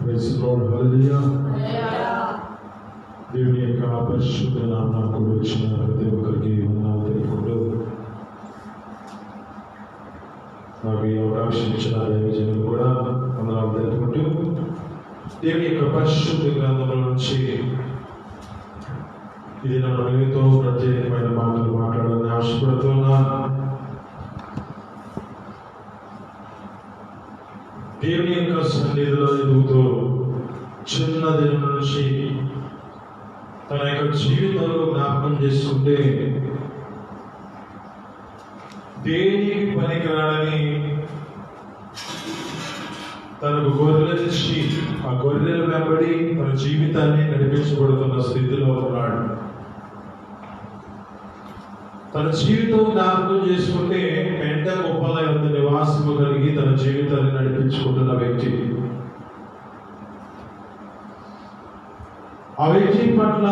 Praise lord, హల్లెలూయా. దేవుని యొక్క పరిశుద్ధ నామమునకు వచ్చిన ప్రతి ఒక్కరికి వందనాలు తెలుపుకుంటూ, నాకు ఈ అవకాశం ఇచ్చిన దైవజనులు కూడా వందనాలు తెలుపుకుంటూ, దేవుని యొక్క పరిశుద్ధ గ్రంథంలో నుంచి ఇది నా మనతో ప్రత్యేకమైన మాటలు మాట్లాడాలని ఆశపడుతున్నాను. దేవుని యొక్క సన్నిధిలో ఎదుగుతూ చిన్న దినం నుంచి తన యొక్క జీవితంలో జ్ఞాపకం చేసుకుంటే దేనికి పనికిరాడని తనకు గొర్రెలిచ్చి ఆ గొర్రెల వెంబడి తన జీవితాన్ని నడిపించబడుతున్న స్థితిలో ఉన్నాడు. తన జీవితం జ్ఞాపకం చేసుకుంటే పెంట కుప్పల యొక్క నివాసము కలిగి తన జీవితాన్ని నడిపించుకుంటున్న వ్యక్తి. ఆ వ్యక్తి పట్ల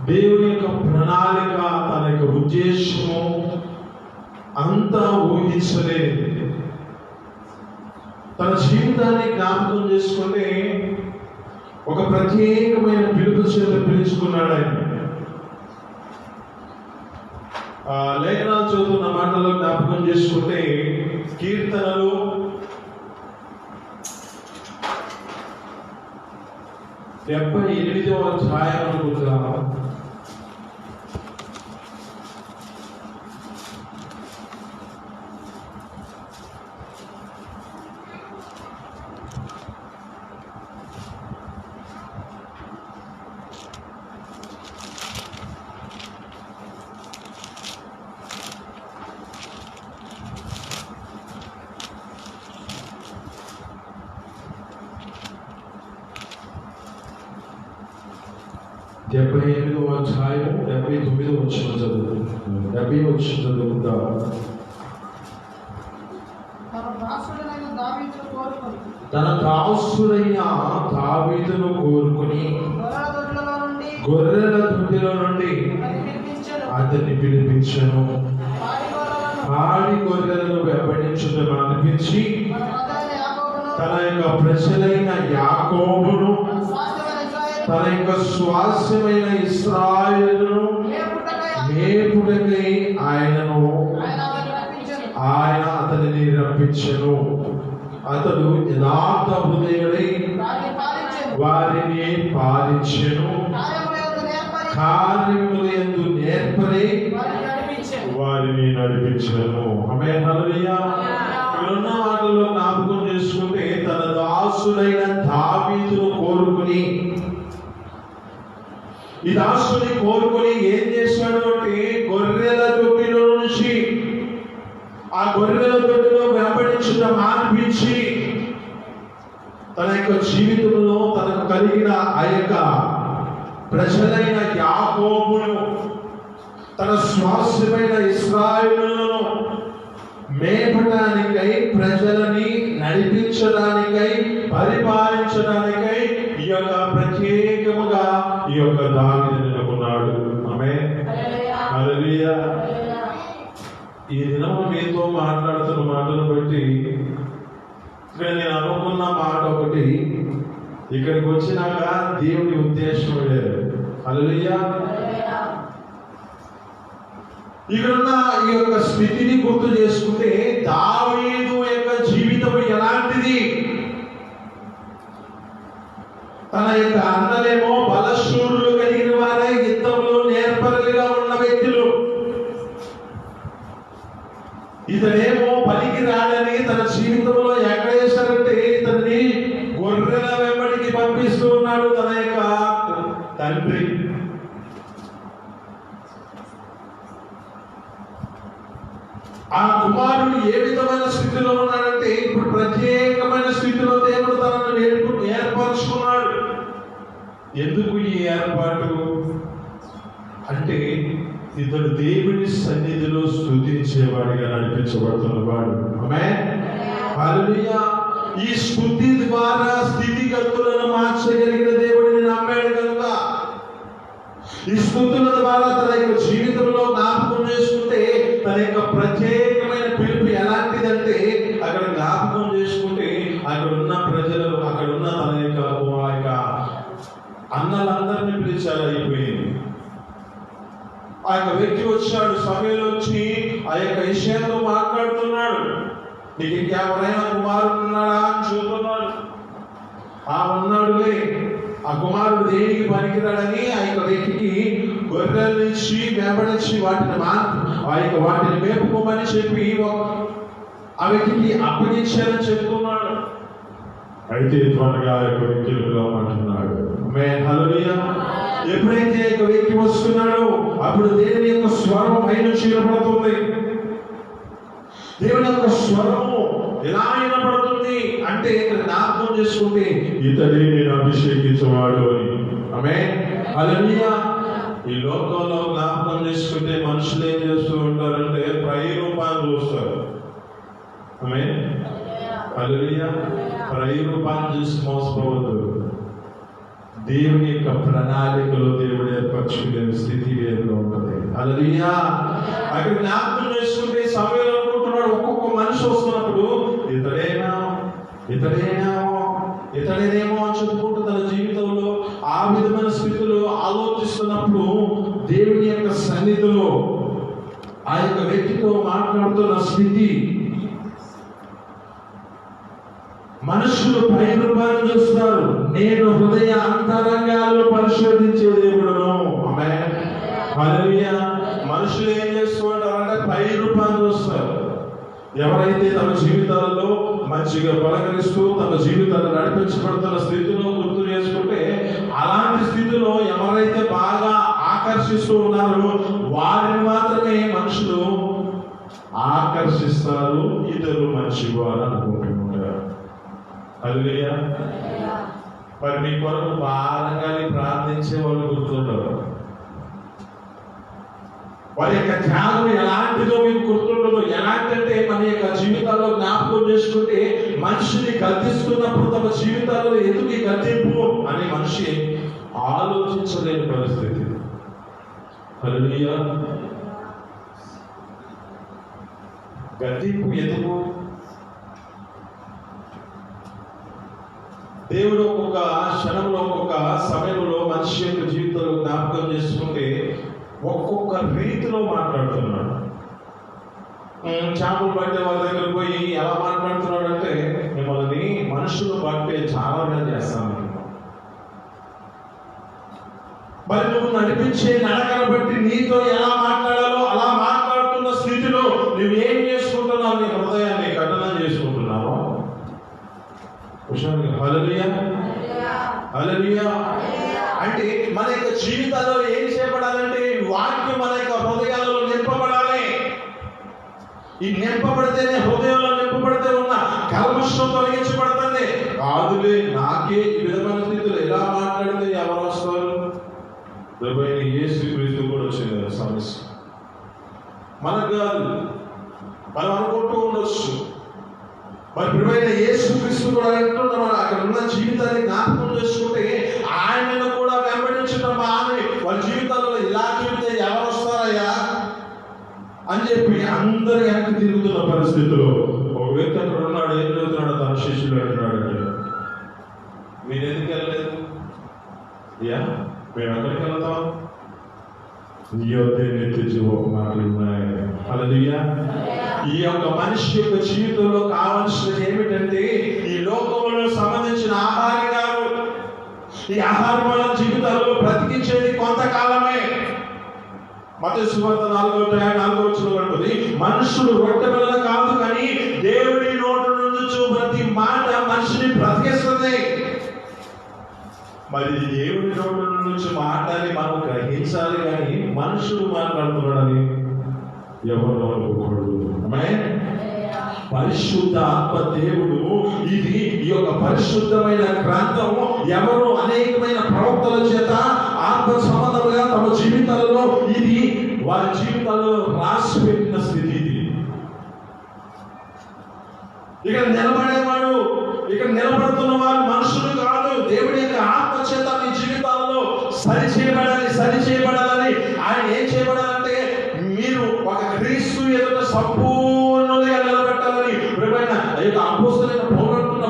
దేవుని యొక్క ప్రణాళిక, తన యొక్క ఉద్దేశము అంతా ఊహించలేదు. తన జీవితాన్ని జ్ఞాపకం చేసుకుంటే ఒక ప్రత్యేకమైన పిలుపు చేత పిలుచుకున్నాడు ఆయన. లేఖనాలు చదువుతున్న మాటల్లో జ్ఞాపకం చేసుకుంటే కీర్తనలు 78వ అధ్యాయం అనుకుంటున్నాను. అధ్యాయం 79వ వచనం చదువుకుందా. తన దాసుడైన దావీదును కోరుకుని గొర్రెల దొడ్డిలో నుండి అతన్ని పిలిపించను. ఆడి గొర్రెలను వెంబడించుటను అనిపించి తన యొక్క ప్రజలైన యాకోబును, తన యొక్క స్వాస్యమైన ఇశ్రాయేలును మేపుటకై ఆయన అతనిని రప్పించెను. అతడు యథార్థ హృదయుడై వారిని పాలించెను. కార్యములందు నేర్పరి వారిని నడిపించెను. ఆమేన్, హల్లెలూయా. ఇక్కడున్న మాటల్లో జ్ఞాపకం చేసుకుంటే తన దాసుడైన దావీదును కోరుకుని, ఈ దాసుని కోరుకొని ఏం చేశాడు అంటే గొర్రెల దొడ్డిలో నుంచి ఆ గొర్రెల దొడ్డిలో వెంబడించుట మాన్పించి తన యొక్క జీవితంలో తనకు కలిగిన ఆ యొక్క ప్రజలైన యాకోబును, తన స్వాస్యమైన ఇశ్రాయేలును మేపడానికై, ప్రజలని నడిపించడానికై, పరిపాలించడానికై ఈ యొక్క ప్రత్యేకముగా ఈ యొక్క దావీదుని ఎన్నుకున్నాడు. ఆమేన్, హల్లెలూయా. ఈ దినం మీతో మాట్లాడుతున్న మాటను బట్టి ఇక్కడ నేను అనుకున్న మాట ఒకటి, ఇక్కడికి వచ్చినాక దేవుని ఉద్దేశం లేదు. హల్లెలూయా. ఇక్కడున్న ఈ యొక్క స్థితిని గుర్తు చేసుకుంటే దావీదు యొక్క జీవితం ఎలాంటిది? తన యొక్క అన్నలేమో బలశూరులు కలిగిన వారే, యుద్ధంలో నేర్పరులుగా ఉన్న వ్యక్తులు. ఇతనేమో పనికి రాడని తన జీవితంలో ఎక్కడ చేశారంటే ఇతన్ని గొర్రెల వెంబడికి పంపిస్తూ ఉన్నాడు తన యొక్క తండ్రి. ఆ కుమారుడు ఏ విధమైన స్థితిలో ఉన్నాడంటే ఇప్పుడు ప్రత్యేకమైన స్థితిలో దేవుడు తనను ఏర్పరచుకున్నాడు. ఎందుకు ఈ ఏర్పాటు అంటే ఇతడు దేవుని సన్నిధిలో స్తుతించేవాడిగా నడిపించబడుతున్నవాడు. ఆమేన్, హల్లెలూయా. ఈ స్తుతి ద్వారా స్థితిగతులను మార్చగలిగిన దేవుడిని నమ్మాడు కనుక ఈ స్తుతుల ద్వారా తన యొక్క జీవితంలో జ్ఞాపకం చేసుకుంటే తన యొక్క ప్రత్యేకమైన పిలుపు ఎలాంటిదంటే అక్కడ జ్ఞాపకం చేసుకుంటే అక్కడ ఉన్న ప్రజలు, అక్కడ ఉన్న తన యొక్క అన్నలందరినీ పిలిచారు. అయిపోయింది. ఆ యొక్క వ్యక్తి వచ్చాడు. సమయంలో వచ్చి ఆ యొక్క విషయంలో మాట్లాడుతున్నాడు. నీకు ఇంకెవరైనా కుమారుడు ఉన్నాడా అని చూస్తున్నాడు. ఆ ఉన్నాడులే. ఆ కుమారుడు దేనికి పనికిరాడని ఆ యొక్క వ్యక్తికి గొర్రెల నుంచి వెంబడించి వాటిని మేపుకోమని చెప్పి ఆ వ్యక్తికి అప్పగించారని చెప్తున్నాడు. అయితే త్వరగా ఆ యొక్క వ్యక్తిని పిలవమంటున్నాడు. హల్లెలూయా. ఎప్పుడైతే ఒక వ్యక్తి వస్తున్నాడో అప్పుడు దేవుని యొక్క స్వరం పై నుంచి వినపడుతుంది. దేవుని యొక్క స్వరము ఎలా వినపడుతుంది అంటే ఇక్కడ జ్ఞాపకం చేసుకుంటే ఇతడే నేను అభిషేకించేవాడు అని. ఆమేన్. హల్లెలూయా. ఈ లోకంలో జ్ఞాపకం చేసుకుంటే మనుషులు ఏం చేస్తూ ఉంటారంటే ప్రయోరూపాన్ని చూస్తారు. ఆమేన్. హల్లెలూయా. ప్రయోరూపాన్ని చూసి మోసపోవద్దు. దేవుని యొక్క ప్రణాళికలో దేవుడు ఏర్పరచుకునే స్థితి వేరుగా ఉంటుంది. హల్లెలూయా. అక్కడ జ్ఞాపకం చేసుకుంటే సమయంలో అనుకుంటున్నాడు. ఒక్కొక్క మనిషి వస్తున్నప్పుడు ఇతడేనేమో అని చెప్పుకుంటూ తన జీవితంలో ఆ విధమైన స్థితిలో ఆలోచిస్తున్నప్పుడు దేవుని యొక్క సన్నిధిలో ఆ యొక్క వ్యక్తితో మాట్లాడుతున్న స్థితి, మనుషులు పై రూపాన్ని చూస్తారు. నేను హృదయ అంతరంగాలు పరిశోధించే దేవుడును. ఆమేన్. హల్లెలూయా. మనుషులు ఏం చేస్తుంటారంటే పై రూపాన్ని చూస్తారు. ఎవరైతే తమ జీవితాలలో మంచిగా పలకరిస్తూ తమ జీవితాన్ని నడిపించబడుతున్న స్థితిలో గుర్తు చేసుకుంటే, అలాంటి స్థితిలో ఎవరైతే బాగా ఆకర్షిస్తూ ఉన్నారో వారిని మాత్రమే మనుషులు ఆకర్షిస్తారు. ఇతరులు మంచివారు అనుకుంటున్నారు. హల్లెలూయా. మరి మీ కొరకు భారంగా ప్రార్థించే వాళ్ళు గుర్తుండరు. వారి యొక్క త్యాగం ఎలాంటిదో మీకు గుర్తుండదు. ఎలాంటంటే మన యొక్క జీవితాల్లో జ్ఞాపకం చేసుకుంటే మనిషిని గద్దిస్తున్నప్పుడు తమ జీవితాల్లో ఎందుకు ఈ గద్దింపు అని మనిషి ఆలోచించలేని పరిస్థితి. హల్లెలూయా. గద్దింపు ఎందుకు? దేవుడు ఒక్కొక్క క్షణంలో ఒక్కొక్క సమయంలో మనిషి యొక్క జీవితంలో జ్ఞాపకం చేసుకుంటే ఒక్కొక్క రీతిలో మాట్లాడుతున్నాడు. చేపలు పట్టే వాళ్ళ దగ్గర పోయి ఎలా మాట్లాడుతున్నాడు అంటే, మిమ్మల్ని మనుషులు పట్టే చాలా చేస్తాను. మరి నువ్వు నడిపించే నడకను బట్టి నీతో ఎలా మాట్లాడాలో అలా మాట్లాడుతున్న స్థితిలో నువ్వేం చేసుకుంటున్నావు? నీ హృదయాన్ని కఠినం చేసుకుంటున్నావా? హల్లెలూయా. హల్లెలూయా. అంటే మన యొక్క జీవితాల్లో ఏం చేయబడాలంటే వాక్యం మన యొక్క హృదయాలలో నింపబడాలి. ఈ నింపబడితేనే, హృదయంలో నింపబడితే ఉన్న కల్మషం తొలగించబడుతుంది. కాదులే, నాకే ఈ విధమైన స్థితిలో ఎలా మాట్లాడితే ఎవరు వస్తారు? యేసుక్రీస్తు కూడా వచ్చింది సమస్య. మనకు కాదు, మనం అనుకుంటూ ఉండొచ్చు. మరి ప్రియమైన యేసుక్రీస్తు కూడా అంటున్నాం, అక్కడ ఉన్న జీవితాన్ని జ్ఞాపకం చేసుకుంటే ఆయనను కూడా వెంబడించడం మాని వాళ్ళ జీవితాల్లో ఇలా చెబితే ఎవరు వస్తారయ్యా అని చెప్పి అందరూ వెనక్కి తిరుగుతున్న పరిస్థితిలో ఒక వ్యక్తి అక్కడ ఉన్నాడు. ఏం చదువుతున్నాడు? తన శిష్యులు అంటున్నాడు, మీరు ఎందుకు వెళ్ళలేదు? మేము ఎక్కడికి వెళ్తాం? నీ యొద్ద నిత్య జీవ మాటలు ఉన్నాయి. హల్లెలూయా. ఈ యొక్క మనిషి యొక్క జీవితంలో కావాల్సినది ఏమిటంటే ఈ లోకంలో సంబంధించిన ఆహారం కాదు. ఈ ఆహారం వల్ల జీవితాల్లో బ్రతికించేది కొంతకాలమే. మత్తయి సువార్త 4:4 ఉంటుంది, మనుషులు రొట్టె వల్ల కాదు కానీ దేవుడి నోటి నుంచి ప్రతి మాట మనిషిని బ్రతికిస్తుంది. మరి దేవుడి నోటి నుంచి మాట్లాడి మనం గ్రహించాలి కానీ మనుషులు మాట్లాడుతున్నాడని ఎవరు అనుకోకూడదు. పరిశుద్ధ ఆత్మ దేవుడు ఇది ఈ యొక్క పరిశుద్ధమైన గ్రంథం ఎవరు అనేకమైన ప్రవక్తల చేత ఆత్మ సంబంధంగా తమ జీవితాలలో ఇది వారి జీవితాల్లో రాసి పెట్టిన స్థితి. ఇది ఇక్కడ నిలబడేవాడు, ఇక్కడ నిలబడుతున్న వారు మనుషులు కాదు. దేవుడి యొక్క ఆత్మ చేత మీ జీవితాలలో సరిచేయబడాలని ఆయన ఏం చేయబడాలంటే మీరు ఒక క్రీస్తు ఎదుట సంపూర్ణంగా నిలబెట్టాలని అపోస్తలుడైన పౌలు అంటున్న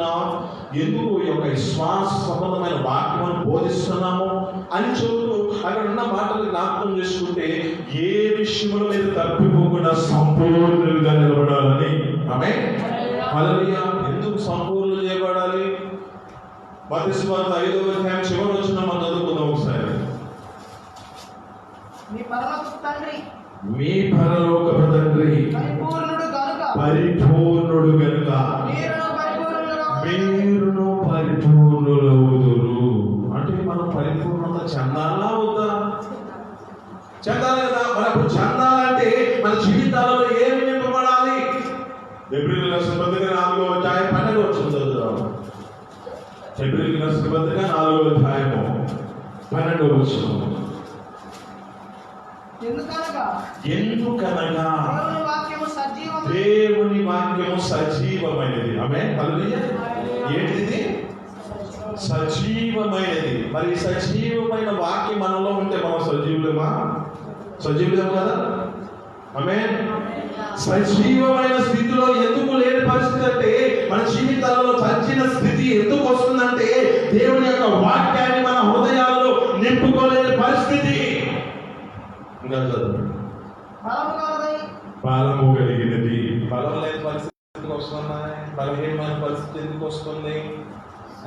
చేస్తున్నాం, ఎందుకు ఈ యొక్క విశ్వాస సంబంధమైన వాక్యం బోధిస్తున్నాము అని చెబుతూ అక్కడ ఉన్న మాటలు జ్ఞాపకం చేసుకుంటే ఏ విషయంలో మీరు తప్పిపోకుండా సంపూర్ణంగా నిలబడాలని. ఆమేన్. హల్లెలూయా. ఎందుకు సంపూర్ణ చేయబడాలి? మత్తయి సువార్త 5వ అధ్యాయం చివరి వచనం మనం చదువుకుందాం ఒకసారి. మీ పరలోకపు తండ్రి పరిపూర్ణుడు గనుక మీరును పరిపూర్ణులవుదురు. అంటే మనం పరిపూర్ణత చెందాలా వద్దా? చెందాలి కదా. మరి అప్పుడు చెందాలంటే మన జీవితాలలో ఏమి నింపబడాలి? హెబ్రీయులకు రాసిన పత్రిక 4వ అధ్యాయం 12వ వచనం చదువుదాం. హెబ్రీయులకు రాసిన పత్రిక 4వ అధ్యాయము 12వ వచనం. ఎందుకనగా దేవుని వాక్యము సజీవమైనది. ఆమేన్. హల్లెలూయా. ఏంటిది? సజీవమైనది. మరి సజీవమైన వాక్యం మనలో ఉంటే మనం సజీవులమా? సజీవులేము కదా. ఆమేన్. సజీవమైన స్థితిలో ఎందుకు లేని పరిస్థితి అంటే, మన జీవితాలలో చచ్చిన స్థితి ఎందుకు వస్తుందంటే, దేవుని యొక్క వాక్యాన్ని మన హృదయాల్లో నింపుకోలేని పరిస్థితి. ఇంకా బలము కలిగినది. బలం లేని పరిస్థితి వస్తున్నాయి. బలహీనమైన పరిస్థితి ఎందుకు వస్తుంది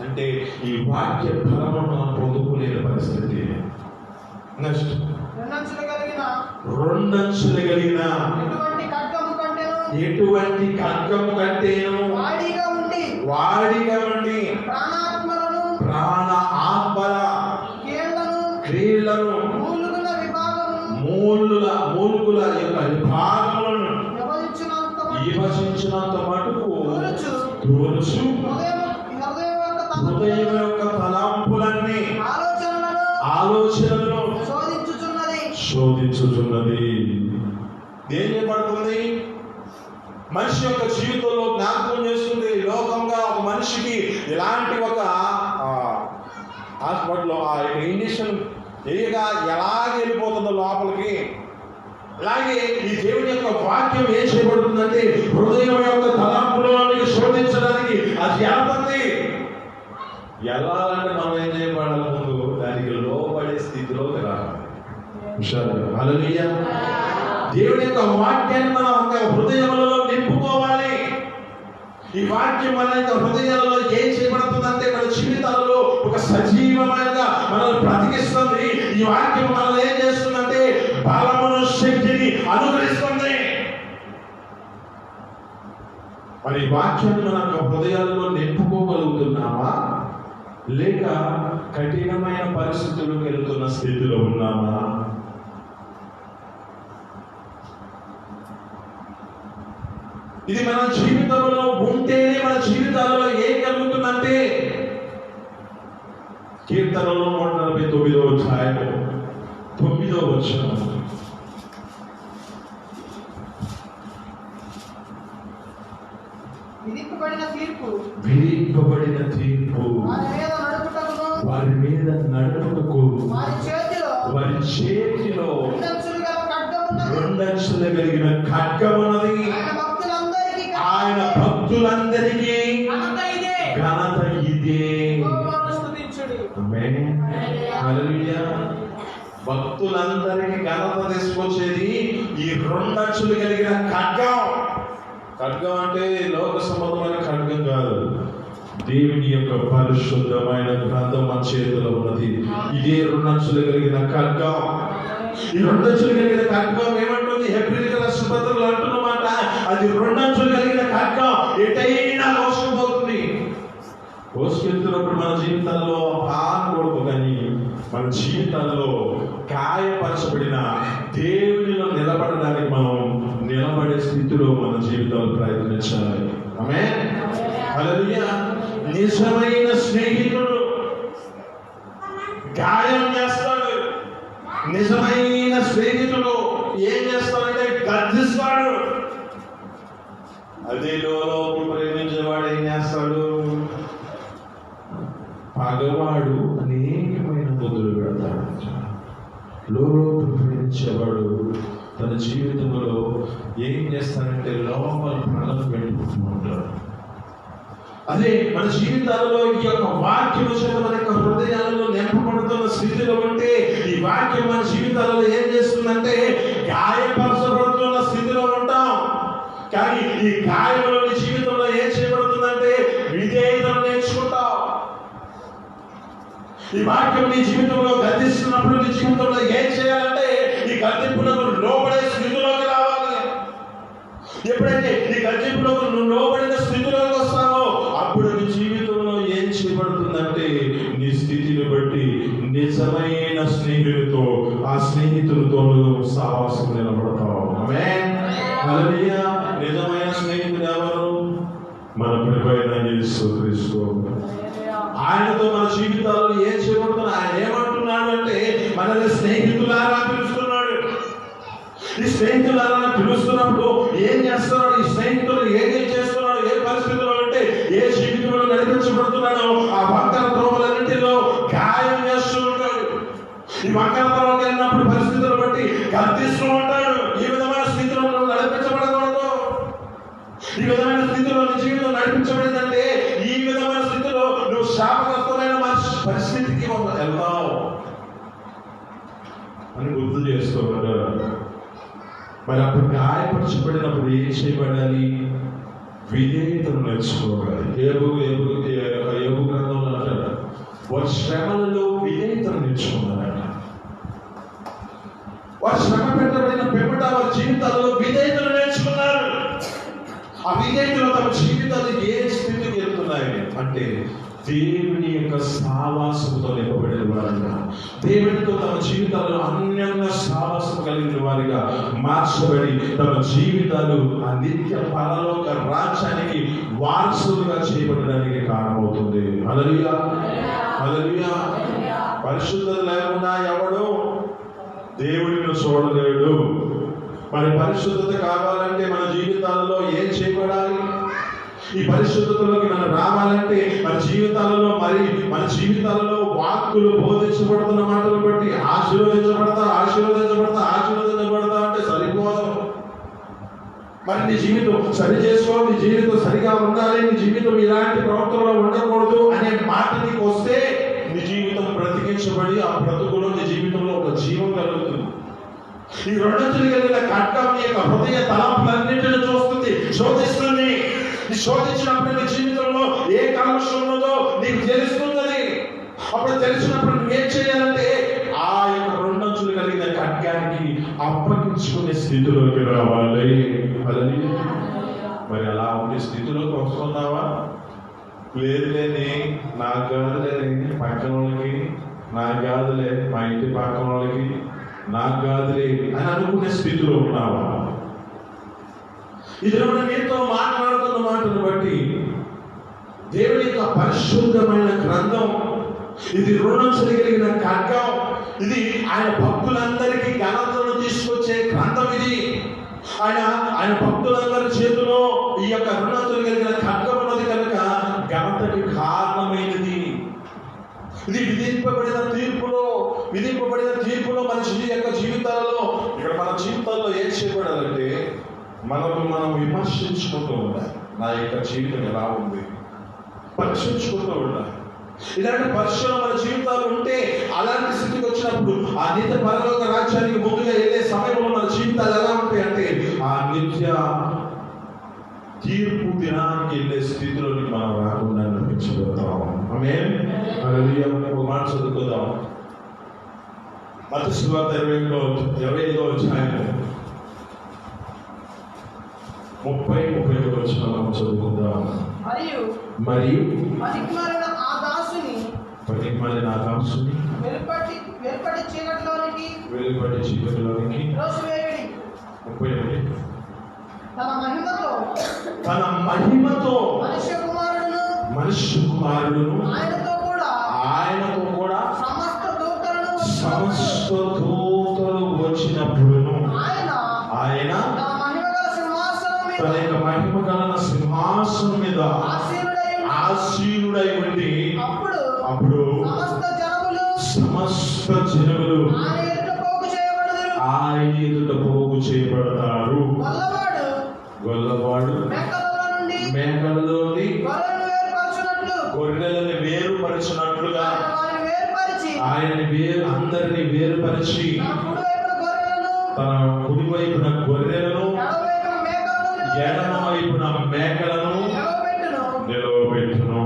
అంటే, ఈ వాక్య బలము మనం పొందుకోలేని పరిస్థితి. నెక్స్ట్, రెండంచులు కలిగిన ఎటువంటి ఖడ్గము కంటేను వాడిగా ఉండి ప్రాణ ఆత్మల క్రియలను మూలుగుల యొక్క విభాగములను విభజించినంత మటుకు దూరుచు హృదయం యొక్క తలంపులన్నీ ఆలోచనలను శోధించుచున్నది. ఏం చేయబడుతుంది? మనిషి యొక్క జీవితంలో జ్ఞాపకం చేస్తుంది. లోకంగా ఒక మనిషికి ఇలాంటి ఒక హాస్పిటల్లో ఆ ఇంజక్షన్ ఏగా ఎలాగ వెళ్ళిపోతుందో లోపలికి, అలాగే ఈ దేవుని యొక్క వాక్యం ఏం చేయబడుతుందంటే హృదయం యొక్క తలంపులను శోధించడానికి అది వెళ్తుంది. వెళ్ళాలంటే మనం ఏం చేయబడాలి? ముందు దానికి లోబడే స్థితిలోకి రావాలి. హల్లెలూయా. దేవుని యొక్క వాక్యాన్ని మన హృదయములలో నింపుకోవాలి. ఈ వాక్యం మన యొక్క హృదయాలలో ఏం చేయబడుతుందంటే మన జీవితాలలో ఒక సజీవమైన మనల్ని బ్రతికిస్తుంది. ఈ వాక్యం మనల్ని ఏం చేస్తుందంటే బలమును శక్తిని అనుగ్రహిస్తుంది. మరి వాక్యాన్ని మన హృదయాలలో నింపుకోగలుగుతున్నామా, లేక కఠినమైన పరిస్థితులకు వెళ్తున్న స్థితిలో ఉన్నామా? ఇది మన జీవితంలో ఉంటేనే మన జీవితాలలో ఏం కలుగుతుందంటే, కీర్తనలో 149వ అధ్యాయము 9వ వచనం. విధింపబడిన తీర్పు వారి మీద నడుపుటకు వారి చేతిలో రెండంచులు కలిగిన ఖడ్గమున్నది. ఆయన భక్తులందరికీ ఘనత ఇదే. హల్లెలూయా. భక్తులందరికీ ఘనత తీసుకొచ్చేది ఈ రెండంచులు కలిగిన ఖడ్గం. ఖడ్గం అంటే లోక సంబంధమైన ఖడ్గం కాదు. దేవుని యొక్క పరిశుద్ధమైన గ్రంథం మన చేతిలో ఉన్నది. ఇదే రెండంచులు కలిగిన ఖడ్గం. ఈ రెండంచులు కలిగిన ఖడ్గం ఏమంటుంది? హెబ్రీయులకు రాసిన పత్రికలో అంటున్నమాట, అది రెండంచులు కలిగిన ఖడ్గం ఎటైనా మోసుకుపోతుంది. మోసుకెళ్తున్నప్పుడు మన జీవితాల్లో ఆనకూడదు, కానీ మన జీవితాల్లో గాయపరచబడిన దేవునిలో నిలబడడానికి మనం నిలబడే స్థితిలో మన జీవితాలు ప్రయత్నించాలి. ఆమేన్. హల్లెలూయా. నిజమైన స్నేహితుడు గాయం చేస్తాడు. నిజమైన స్నేహితుడు ఏం చేస్తాడంటే గర్జిస్తాడు. అదే లోపల ప్రేమించేవాడు ఏం చేస్తాడు? పగవాడు అనేకమైన మొదలు పెడతాడు. లోపల ప్రేమించేవాడు తన జీవితంలో ఏం చేస్తాడంటే లోపల ప్రాణం పెట్టుకుంటూ ఉంటాడు. అదే మన జీవితాలలో ఈ యొక్క వాక్యం చేత మన యొక్క హృదయాలలో నింపబడుతున్న స్థితిలో ఉంటే, ఈ వాక్యం మన జీవితాలలో ఏం చేస్తుందంటే గాయపరచబడుతున్న స్థితిలో ఉంటాం. కానీ ఈ గాయములోని జీవితంలో ఏం చేయబడుతుందంటే విధేయతను నేర్చుకుంటాం. ఈ వాక్యం నీ జీవితంలో గద్దిస్తున్నప్పుడు నీ జీవితంలో ఏం చేయాలంటే ఈ గద్దింపులకు లోబడే స్థితిలోకి రావాలి. ఎప్పుడైతే ఈ గద్దింపులకు నువ్వు లోబడిన స్థితిలోకి వస్తావో అప్పుడు నీ జీవితంలో ఏం చేయబడుతుందంటే నీ స్థితిని బట్టి నిజమైన స్నేహితులతో, ఆ స్నేహితులతో సహవాసం నిలబడతావు. ఆమేన్. హల్లెలూయా. నిజమైన స్నేహితుడు ఎవరు? మన ప్రభువైన యేసు క్రీస్తు. ఆయనతో మన జీవితాల్లో ఏం చేయబడుతున్నా, ఆయన ఏమంటున్నాడు అంటే మనల్ని స్నేహితులారా పిలుస్తున్నాడు. ఈ స్నేహితులారా పిలుస్తున్నప్పుడు ఏం చేస్తున్నాడు? ఈ స్నేహితులు ఏం చేస్తున్నాడు? ఏ పరిస్థితుల్లో అంటే ఏ జీవితంలో నడిపించబడుతున్నాడో ఆ వంకర త్రోవలన్నింటిలో గాయం చేస్తూ ఉంటాడు. ఈ వంకర త్రోవకి వెళ్ళినప్పుడు పరిస్థితులు బట్టి గర్తిస్తూ ఉంటాడు. ఈ విధమైన స్థితిలో నడిపించబడకూడదు. ఈ విధమైన స్థితిలో నీ జీవితం నడిపించబడిందంటే ఈ విధమైన స్థితిలో నువ్వు శాపగ్రస్తమైన పరిస్థితికి వెళ్తావు అని గుర్తు చేస్తూ ఉంటారు. మరి అప్పుడు గాయపరచబడినప్పుడు ఏం చేయబడాలి? విధేయతను నేర్చుకోవాలి. యోబు గ్రంథంలో అంటారు వారి శ్రమలలో విధేయతను నేర్చుకున్నారట. వారి శ్రమ పెట్టబడిన పిమ్మట వారి జీవితాల్లో విధేయతను నేర్చుకున్నారు. ఆ విధేయతలో తమ జీవితాలు ఏ స్థితికి వెళ్తున్నాయి అంటే దేవుని యొక్క సావాసముతో నింపబడిన వారిగా, దేవునితో తమ జీవితాల్లో అన్యంగా సావాసం కలిగిన వారిగా మార్చబడి తమ జీవితాలు ఆ నిత్య పరలోక రాజ్యానికి వారసులుగా చేయబడడానికి కారణమవుతుంది. హల్లెలూయా. హల్లెలూయా. పరిశుద్ధత లేకుండా ఎవడు దేవుడిని చూడలేడు. మరి పరిశుద్ధత కావాలంటే మన జీవితాలలో ఏం చేయబడాలి? ఈ పరిశుద్ధతలోకి మనం రావాలంటే మన జీవితాలలో వాక్కులు బోధించబడుతున్న మాటలు బట్టి ఆశీర్వదించబడతా అంటే సరిపోదు. మరి నీ జీవితం సరి చేసుకో, నీ జీవితం సరిగా ఉండాలి, నీ జీవితం ఇలాంటి ప్రవర్తనలో ఉండకూడదు అనే మాట నీకు వస్తే నీ జీవితం బ్రతికించబడి ఆ బ్రతుకులో నీ జీవితంలో ఒక జీవం కలుగుతుంది. ఈ రెండంచులు కలిగిన ఖడ్గం నీ యొక్క హృదయ తలంపులన్నింటినీ చూస్తుంది, శోధిస్తుంది. ఈ శోధించినప్పుడు నీ జీవితంలో ఏ కల్మషం ఉన్నదో నీకు తెలుస్తున్నది. అప్పుడు తెలిసినప్పుడు నువ్వేం చేయాలంటే ఆ యొక్క రెండంచులు కలిగిన ఖడ్గానికి అప్పగించుకునే స్థితిలోకి రావాలి. మరి అలా ఉండే స్థితిలోకి వస్తున్నావా? లేదులేని నాకు కాదులేని పక్కన వాళ్ళకి, నాకు కాదులే మా ఇంటి పక్కన వాళ్ళకి, నాకు కాదులే అని అనుకునే స్థితిలో ఉన్నావా? ఇది నీతో మాట్లాడుతున్న మాటను బట్టి దేవుని యొక్క పరిశుద్ధమైన గ్రంథం, ఇది రుణం కలిగిన ఖడ్గం, ఇది ఆయన భక్తులందరికీ ఘనతను తీసుకొచ్చే గ్రంథం. ఇది ఆయన భక్తులందరి చేతిలో ఈ యొక్క రుణం కలిగిన ఖడ్గం ఉన్నది కనుక ఘనతకి కారణమైనది. ఇది విధింపబడిన తీర్పులో మనిషి యొక్క జీవితాలలో, ఇక్కడ మన జీవితాల్లో ఏం చేయబడాలంటే మనం విమర్శించుకుంటూ ఉండాలి. నా యొక్క జీవితం ఎలా ఉంది పరీక్షించుకుంటూ ఉండాలి. ఇలాంటి పరీక్షలు మన జీవితాలు ఉంటే అలాంటి స్థితికి వచ్చినప్పుడు ఆ నిత్య పరలోక రాజ్యానికి ముందుగా వెళ్ళే సమయంలో మన జీవితాలు ఎలా ఉంటాయి అంటే ఆ నిత్య తీర్పు దినానికి వెళ్ళే స్థితిలోకి మనం రాకుండా నడిపించగలుగుతాం. ఆమేన్. హల్లెలూయా. ఒక మాట చదువుకుందాం. మత్తయి సువార్త 25వ అధ్యాయం 30-31 వచనాలను చదువుకుందాం. మరియు పనికిమాలిన ఆ దాసుని వెలుపటి చీకటిలోనికి త్రోసివేయుడి. 31 తన మహిమతో మనుష్య కుమారుడును ఆయనతో కూడా సమస్త దూతలు వచ్చినప్పుడును ఆయన తన యొక్క మహిమ గల సింహాసనం మీద ఆసీనుడై ఉండి అప్పుడు సమస్త జనములు ఆయన ఎదుట పోగు చేయబడతారు. గొల్లవాడు మేకలలోని గొర్రెలను వేరుపరిచినట్లుగా వారిని అందరినీ వేరుపరిచి తన కుడి వైపున గొర్రెలను ఎడమ వైపున మేకలను నిలవబెట్టును.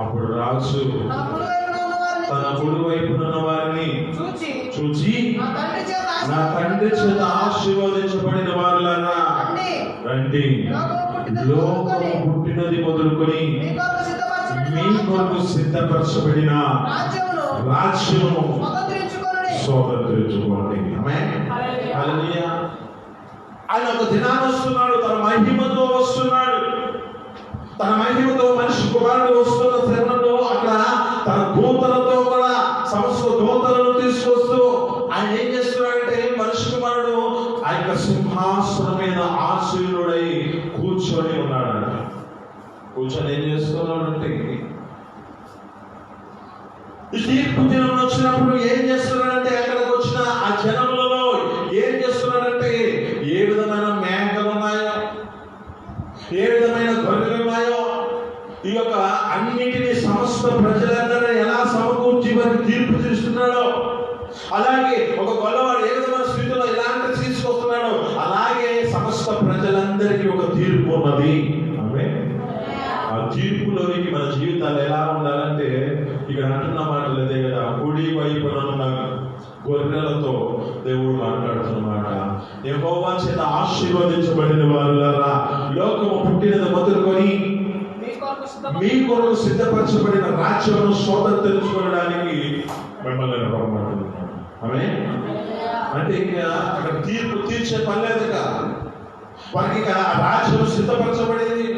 అప్పుడు రాజు తన కుడి వైపున వారిని చూచి, నా తండ్రి చేత ఆశీర్వదించబడిన వారులారా రండి, లోకము పుట్టినది మొదలుకొని మీ కొరకు సిద్ధపరచబడిన రాజ్యము స్వతంత్రించుకోండి. హల్లెలూయా. ఆయన ఒక దినాన్ని వస్తున్నాడు, తన మహిమతో వస్తున్నాడు. తన మహిమతో మనిషి కుమారుడు వస్తున్న తరుణంలో అక్కడ తన దూతలతో కూడా సమస్త దూతలను తీసుకొస్తూ ఆయన ఏం చేస్తున్నాడంటే, మనిషి కుమారుడు ఆ యొక్క సింహాసనం మీద ఆసీనుడై కూర్చొని ఉన్నాడు. కూర్చొని ఏం చేస్తున్నాడంటే, ఈ తీర్పు దినం వచ్చినప్పుడు ఏం చేస్తున్నాడంటే, అక్కడికి వచ్చిన ఆ జనములలో ఏం చేస్తున్నాడంటే, ఏ విధమైన మేకలు ఉన్నాయో, ఏ విధమైన గొర్రెలు ఉన్నాయో, ఈ యొక్క అన్నిటినీ సమస్త ప్రజలందరూ ఎలా సమకూర్చి వారికి తీర్పు తీస్తున్నాడో, అలాగే ఒక గొల్లవాడు ఏ విధమైన స్థితిలో ఎలాంటి తీసుకొస్తున్నాడో, అలాగే సమస్త ప్రజలందరికీ ఒక తీర్పు ఉన్నది. ఆ తీర్పులోనికి మన జీవితాలు ఎలా ఉండాలంటే, ఇక్కడ అంటున్న మాటలు అదే కదా, కుడి వైపున ఉన్న గొర్రెలతో దేవుడు మాట్లాడుతున్నమాట. యెహోవా చేత ఆశీర్వదించబడిన వారులారా, లోకము పుట్టినది మొదలుకొని మీ కొరకు సిద్ధపరచబడిన రాజ్యమును స్వతంత్రించుకోవడానికి మిమ్మల్ని రమ్మంటున్నాడు. ఆమేన్. అంటే ఇంకా అక్కడ తీర్పు తీర్చే పని లేదు కదా, వారికి ఇక ఆ రాజ్యం సిద్ధపరచబడింది.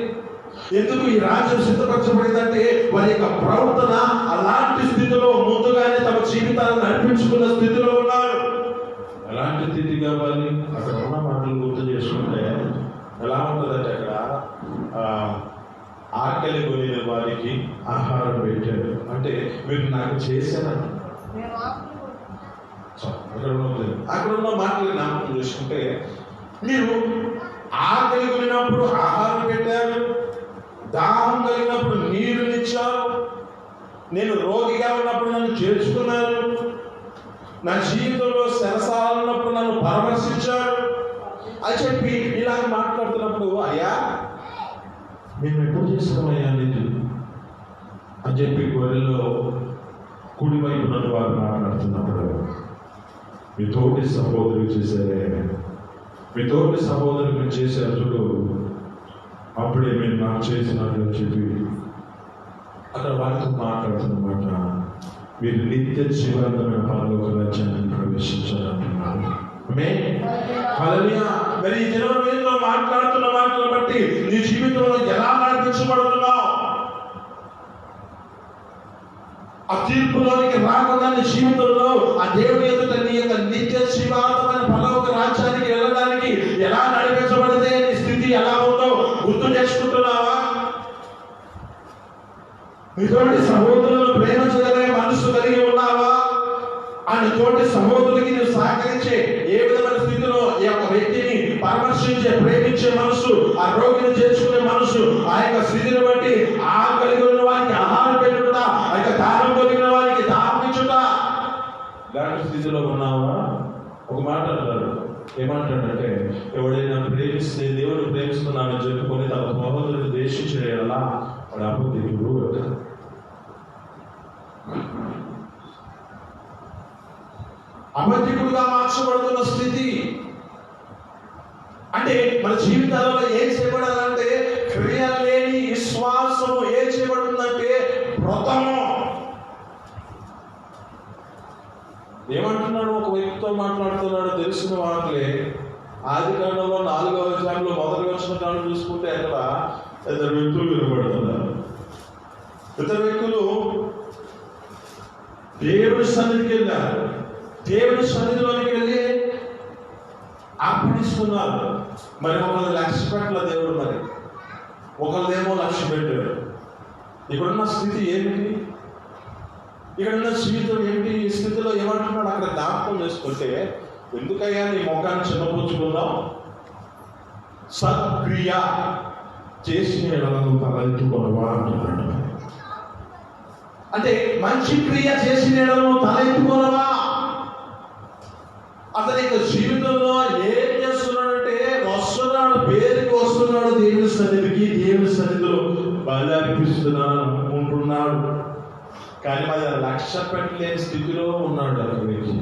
ఎందుకు ఈ రాజ్యం సిద్ధపరచబడిందంటే, వారి యొక్క ప్రవర్తన అలాంటి స్థితిలో ముందుగానే తమ జీవితాలను నడిపించుకున్న స్థితిలో ఉన్నారు. ఎలాంటి స్థితి కావాలి? అక్కడ ఉన్న మాటలు గుర్తు చేసుకుంటే ఎలా ఉంటుందంటే, అక్కడ ఆకలి కొనిన వారికి ఆహారం పెట్టారు. అంటే మీరు నాకు చేశారంట. అక్కడ ఉన్న మాటలు జ్ఞాపకం చేసుకుంటే, మీరు ఆకలి కొనినప్పుడు ఆహారం పెట్టారు, దాహం కలిగినప్పుడు నీరునిచ్చారు, నేను రోగిగా ఉన్నప్పుడు నన్ను చేర్చుకున్నారు, నా జీవితంలో సరసాలు ఉన్నప్పుడు నన్ను పరామర్శించారు అని చెప్పి ఇలాగ మాట్లాడుతున్నప్పుడు, అయ్యా మేము ఎప్పుడు చేస్తామయ్యా నీకు అని చెప్పి గొర్రెల్లో కుడివైపు నన్ను వారు మాట్లాడుతున్నప్పుడు, మీ తోటి సహోదరులు చేశారే, మీ తోటి సహోదరులు మీరు చేశారు చూడు, అప్పుడే మీరు నాకు చేసినట్టు చెప్పి అక్కడ వారితో మాట్లాడుతున్నమాట. మీరు నిత్య జీవనమైన పరలోక రాజ్యాన్ని ప్రవేశించాలంటున్నారు. మరి ఈ దినం మీద మాట్లాడుతున్న మాటలు బట్టి నీ జీవితంలో ఎలా నడిపించబడుతున్నావు? ఆ తీర్పులోనికి రాకుండా నీ జీవితంలో ఆ దేవుని ఎదుట నీ యొక్క నిత్య జీవాంతమైన పరలోక రాజ్యానికి వెళ్ళడానికి ఎలా నడిపించబడితే నీ స్థితి ఎలా ఉందో గుర్తు చేసుకుంటున్నావా? నీ తోటి సహోదరులను ప్రేమించగలిగే మనసు కలిగి ఉన్నావా? ఆయన తోటి సహోదరులకి నువ్వు సహకరించే ఏ విధమైన స్థితిలో ఈ యొక్క వ్యక్తిని పరామర్శించే ప్రేమించే మనసు, ఆ రోగిని చేర్చుకునే మనసు, ఆ యొక్క స్థితిని బట్టి ఆకలి కలిగిన వారికి ఆహారం పెట్టుట, ఆ యొక్క దాహం కలిగిన వారికి దాహం ఇచ్చుట, ఇలాంటి స్థితిలో ఉన్నావా? ఒక మాట అంటారు, ఏమంటాడంటే, ఎవడైనా ప్రేమిస్తే దేవుడు ప్రేమిస్తున్నానని చెప్పుకొని తన సహోదరుని ద్వేషించేలా వాడు అబద్ధికుడు. అబద్ధికుడుగా మార్చబడుతున్న స్థితి అంటే మన జీవితాలలో ఏం చేయబడాలంటే, క్రియ లేని విశ్వాసము ఏం చేయబడుతుందంటే వ్రతము. ఏమంటున్నాడు? ఒక వ్యక్తితో మాట్లాడుతున్నాడు, తెలిసిన వాటిలే. ఆదికాండంలో 4వ అధ్యాయంలో మొదటి వచ్చిన కాలం చూసుకుంటే అక్కడ ఇద్దరు వ్యక్తులు వినబడుతున్నారు. ఇద్దరు వ్యక్తులు దేవుడి సన్నిధికి వెళ్ళారు. దేవుడి సన్నిధిలోనికి వెళ్ళి అర్పణిస్తున్నారు. మరి ఒకళ్ళు లక్ష్య పెట్టల దేవుడు, మరి ఒకళ్ళేమో లక్ష్య పెట్టారు. ఇక్కడున్న స్థితి ఏమిటి? ఇక్కడున్న జీవితం ఏమిటి? ఈ స్థితిలో ఏమంటున్నాడు అక్కడ జ్ఞాపకం చేసుకుంటే, ఎందుకయ్యా నీ ముఖాన్ని చిన్నపుచ్చుకున్నావు? సత్క్రియ చేసిన ఎడలను తలెత్తుకొనవా అంటున్నాడు. అంటే మంచి క్రియ చేసిన ఎడలను తలెత్తుకొనవా. అతని యొక్క జీవితంలో ఏం చేస్తున్నాడంటే వస్తున్నాడు, పేరుకి వస్తున్నాడు దేవుని సన్నిధికి, దేవుని సన్నిధిలో బలి అర్పిస్తున్నాను అనుకుంటున్నాడు. కానీ మరి లక్ష్య పెట్టలేని స్థితిలో ఉన్నాడు అతనికి.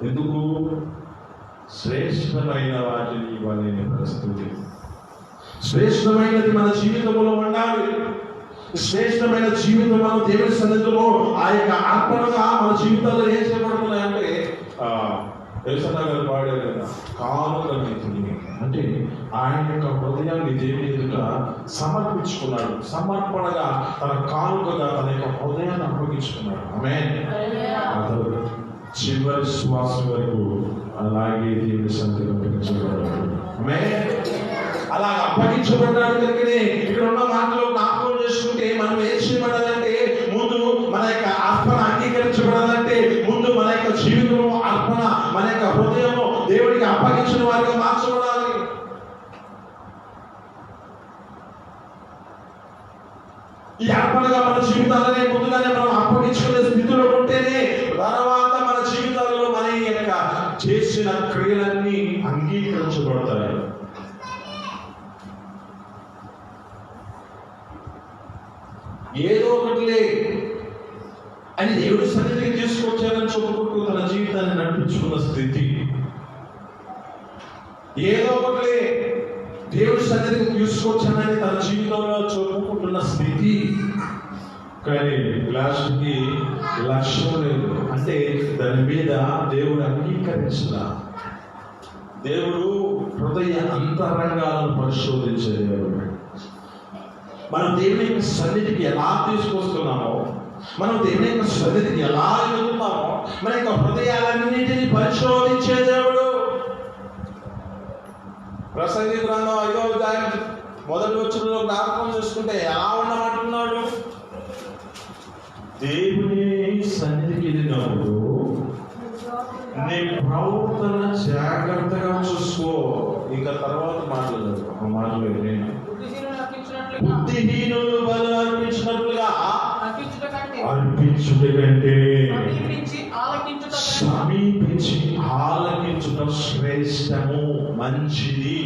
ఎందుకు? శ్రేష్టమైన వాటిని ఇవ్వలేని పరిస్థితి. శ్రేష్టమైనది మన జీవితంలో ఉండాలి. శ్రేష్టమైన జీవితం మనం దేవుని సన్నిధిలో ఆ యొక్క అర్పణగా మన జీవితాల్లో ఏం చేయబడుతున్నాయంటే దేవసన్న గారు పాడారు కదా, కానుక నీతిని. అంటే ఆయన యొక్క హృదయాన్ని దేవుని ఎదుట సమర్పించుకున్నాడు. సమర్పణగా తన కానుకగా తన యొక్క హృదయాన్ని అప్పగించుకున్నాడు. ఆమేన్. అతను చివరి శ్వాస వరకు అలాగే దేవుని సన్నిధిలో అప్పగించబడ్డాడు. ఆమేన్. అలా అప్పగించబడ్డాడు కనుకనే ఇక్కడ ఉన్న మాటలో జ్ఞాపకం చేసుకుంటే మనం ఏం చేయబడాలంటే, ముందు మన యొక్క అర్పణ అంగీకరించబడాలంటే ముందు మన యొక్క జీవితంలో అర్పణ, మన యొక్క హృదయము దేవుడికి అప్పగించిన వారిగా మార్చబడాలి. ఈ అర్పణగా మన జీవితాలనే ముందుగానే మనం అప్పగించుకునే స్థితిలో ఉంటేనే తర్వాత మన జీవితాలలో మన యొక్క చేసిన క్రియలన్నీ అంగీకరించబడతాయి. ఏదో ఒకటిలే అని దేవుడి సన్నిధికి తీసుకొచ్చారని చెప్పుకుంటూ తన జీవితాన్ని నడిపించుకున్న స్థితి. ఏదో ఒకటిలే దేవుడి సన్నిధికి తీసుకొచ్చానని తన జీవితంలో చెప్పుకుంటున్న స్థితి. కానీ లాస్ట్కి లక్ష్యం లేదు. అంటే దాని మీద దేవుడు అంగీకరించిన దేవుడు హృదయ అంతరంగాలను పరిశోధించే దేవుడు. మనం దేవుని యొక్క సన్నిధికి ఎలా తీసుకొస్తున్నామో, మనం దేవుని యొక్క సన్నిధికి ఎలా వెళ్తున్నామో, మన యొక్క హృదయాలన్నింటినీ పరిశోధించే దేవుడు. ప్రసంగి గ్రంథం 5వ అధ్యాయం 1వ వచనంలో జ్ఞాపకం చేసుకుంటే ఎలా ఉండమంటున్నాడు? దేవుని సన్నిధికి వెళ్ళినప్పుడు నీ ప్రవర్తన జాగ్రత్తగా చూసుకో. ఇంకా తర్వాత మాట్లాడదు ఆ మాటలు. బుద్ధిహీనులు బలి అర్పించినట్లుగా అర్పించుట కంటే సమీపించి ఆలకించుట శ్రేష్టము, మంచిది,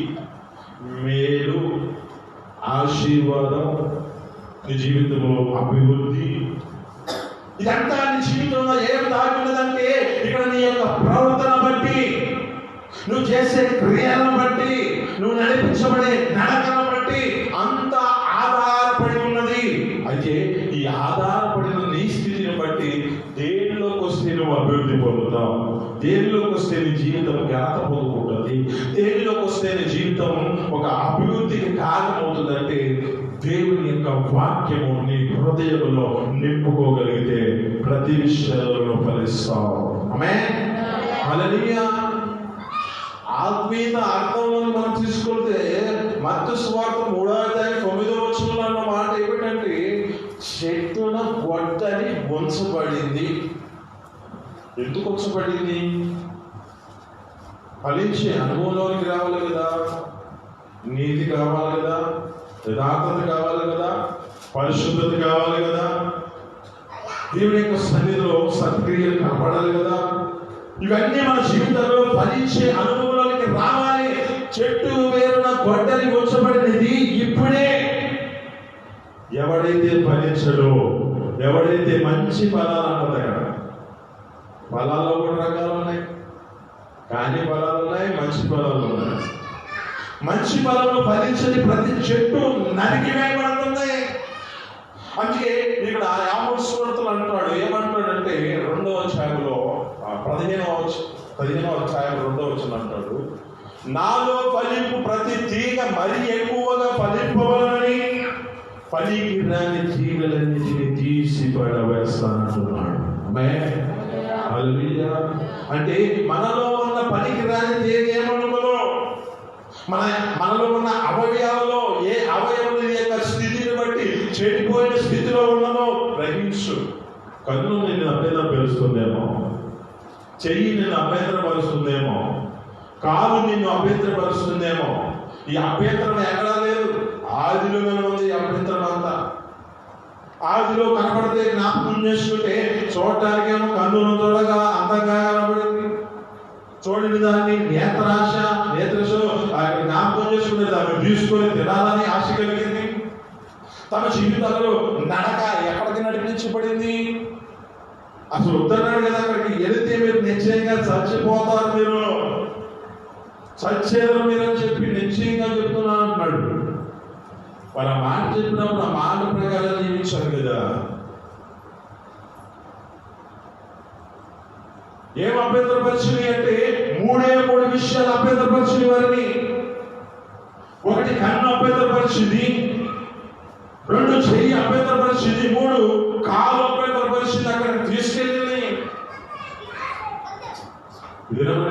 మేలు, ఆశీర్వాదం, నీ జీవితంలో అభివృద్ధి. ఇదంతా నీ జీవితంలో ఏం దాగున్నదంటే ఇక్కడ నీ యొక్క ప్రవర్తన బట్టి, నువ్వు చేసే క్రియలను బట్టి, నువ్వు నడిపించబడే నడకను బట్టి అంత ఆధారపడి ఉన్నది. అయితే ఈ ఆధారపడిన నీ స్థితిని బట్టి దేనిలోకి వస్తే నువ్వు అభివృద్ధి పొందుతావు, దేనిలోకి వస్తే నీ జీవితం ఘనత పొందుకుంటుంది, దేనిలోకి వస్తే నీ జీవితం ఒక అభివృద్ధికి కారణమవుతుందంటే దేవుని యొక్క వాక్యము నీ హృదయంలో నింపుకోగలిగితే ప్రతి విషయంలో ఫలిస్తావు. ఆమేన్. హల్లెలూయా. ఆత్మీయత అర్థంలో మనం తీసుకుంటే మత్తయి సువార్త 3వ అధ్యాయం 9వ వచనంలో అన్న మాట ఏమిటంటే, చెట్టున గొడ్డలి ఉంచబడింది. ఎందుకు ఉంచబడింది? ఫలించే అనుభవంలోనికి రావాలి కదా, నీతి కావాలి కదా, యథార్థత కావాలి కదా, పరిశుద్ధత కావాలి కదా, దేవుని యొక్క సన్నిధిలో సత్క్రియలు కనపడాలి కదా. ఇవన్నీ మన జీవితంలో ఫలించే అనుభవంలోనికి రావాలి. చెట్టు వేరున గొడ్డలి ఉంచబడినది ఇప్పుడే. ఎవడైతే ఫలించడో, ఎవడైతే మంచి ఫలాలు అన్నది కదా. ఫలాల్లో కూడా రకాలు ఉన్నాయి, కానీ ఫలాలు ఉన్నాయి, మంచి ఫలాలు ఉన్నాయి. మంచి ఫలాలు ఫలించని ప్రతి చెట్టు నరికివేయబడుతుంది. అందుకే ఇక్కడ యాకోబు సువార్తలో అంటాడు, ఏమంటాడంటే 2వ అధ్యాయంలో 15వ అధ్యాయం 2వ వచనం అంటాడు, నాలో ఫలింపు ప్రతి తీగ మరి ఎక్కువగా ఫలింపవలనని పనికిరాని తీగలన్నిటిని తీసి పడవేస్తానంటున్నాడు. హల్లెలూయా. అంటే మనలో ఉన్న పనికిరాని తీగ ఏమనుకోలో, మనలో ఉన్న అవయవాలలో ఏ అవయవం యొక్క స్థితిని బట్టి చెడిపోయిన స్థితిలో ఉన్నదో గ్రహించు. కన్ను నిన్ను అభ్యంతరపరుస్తుందేమో, చెయ్యి నిన్ను అభ్యంతరపరుస్తుందేమో, కాలు నిన్ను అభ్యంతరపరుస్తుందేమో. ఈ అభ్యంతరం ఎక్కడా లేదు. ఆదిలోనే ఉంది అభ్యంతరం అంతా. ఆదిలో కనపడితే జ్ఞాపకం చేసుకుంటే చూడటానికేమో కన్నులు చూడగా అందంగా కనబడింది. చూడని దాన్ని నేత్రశ జ్ఞాపకం చేసుకునే దాన్ని తీసుకొని తినాలని ఆశ కలిగింది. తమ జీవితాలలో నడక ఎక్కడికి నడిపించబడింది? అసలు వద్దన్నాడు కదా, అక్కడికి వెళితే మీరు నిశ్చయంగా చచ్చిపోతారు, మీరు చచ్చేరు మీరు అని చెప్పి నిశ్చయంగా చెప్తున్నాను అంటున్నాడు. మరి ఆ మాట చెప్పినప్పుడు ఆ మాట ప్రకారం జీవించారు కదా. ఏం అభ్యంతరపరిచింది అంటే 3 విషయాలు అభ్యంతరపరిచింది వారిని. ఒకటి కన్ను అభ్యంతరపరిచింది, 2 చెయ్యి అభ్యంతరపరిచింది, 3 కాలు అభ్యంతరపరిచింది. అక్కడికి తీసుకెళ్ళి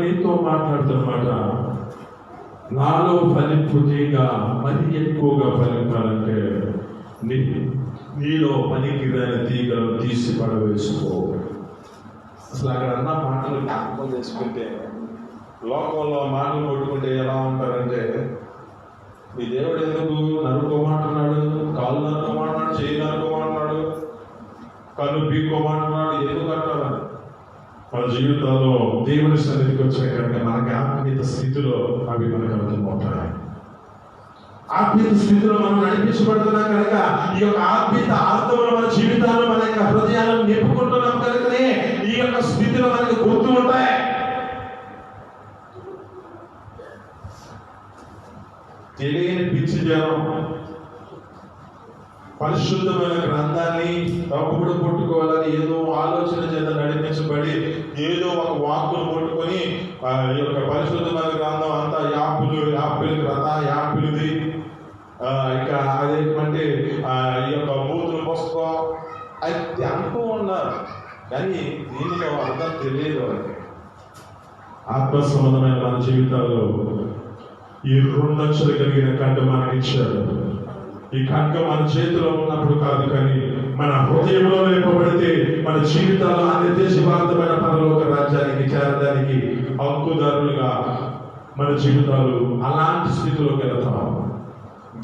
నీతో మాట్లాడుతున్నమాట. నాలో ఫలింపుగా మరి ఎక్కువగా ఫలింపాలంటే నీలో పనికిరాని తీగలు తీసి పడవేసుకో. అసలు అక్కడ అన్న మాటలు జ్ఞాపకం చేసుకుంటే, లోకంలో మాటలు కొట్టుకుంటే ఎలా ఉంటారంటే, మీ దేవుడు ఎందుకు నరుకోమంటున్నాడు, కాళ్ళు నరుకోమంటున్నాడు, చేయి నరుకోమంటున్నాడు, కన్ను పీక్కోమంటున్నాడు, ఎందుకు అంటారు? మన జీవితాల్లో దేవుని సన్నిధికి వచ్చిన కనుక మనకి ఆత్మీయత స్థితిలో అవి మనకు అర్థమవుతాయి. ఆత్మీయత స్థితిలో మనం నడిపించబడుతున్నాం కనుక ఈ యొక్క ఆత్మీయత అర్థంలో మన జీవితాల్లో మన యొక్క హృదయాలను నింపుకుంటున్నాం కనుకనే ఈ యొక్క స్థితిలో మనకు గుర్తు ఉంటాయి. తెలియని పిచ్చి జనం పరిశుద్ధమైన గ్రంథాన్ని తప్పుడు పట్టుకోవాలని ఏదో ఆలోచన చేత నడిపించబడి ఏదో ఒక వాక్కును పట్టుకొని ఈ యొక్క పరిశుద్ధమైన గ్రంథం అంతా యాపిల్ యాపిల్ది ఇంకా అదేంటంటే ఈ యొక్క బూతుల పుస్తకం అది అంటూ ఉన్నారు, కానీ దీనిలో అర్థం తెలియదు వాళ్ళకి. ఆత్మ సంబంధమైన మన జీవితాల్లో ఈ 2 అక్షలు కలిగిన కంట మనకి ఇచ్చాడు. ఈ ఖడ్గం మన చేతిలో ఉన్నప్పుడు కాదు, కానీ మన హృదయంలో లేపబడితే మన జీవితాల్లో నిర్దేశవంతమైన పరలోక రాజ్యానికి చేరడానికి హక్కుదారులుగా మన జీవితాలు అలాంటి స్థితిలోకి వెళతాం.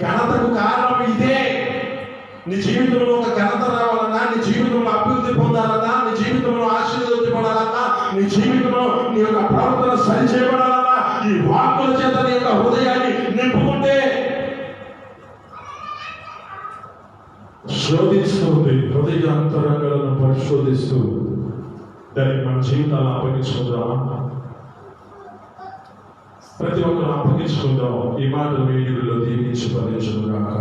ఘనతకు కారణం ఇదే. నీ జీవితంలో ఒక ఘనత రావాలన్నా, నీ జీవితంలో అభివృద్ధి పొందాలన్నా, నీ జీవితంలో ఆశీర్వదించబడాలన్నా, నీ జీవితంలో నీ యొక్క ప్రవర్తన సరి చేయబడాలన్నా ఈ వాక్కుల చేత నీ యొక్క హృదయాన్ని నింపుకుంటే శోధిస్తుంది. హృదయ అంతరంగాలను పరిశోధిస్తూ దానికి మన జీవితాలను అప్పగించుకుందామా? ప్రతి ఒక్కరు అప్పగించుకుందాం. ఈ మాటలు మీ ఇంటిలో దీవించి ఫలించుగాక.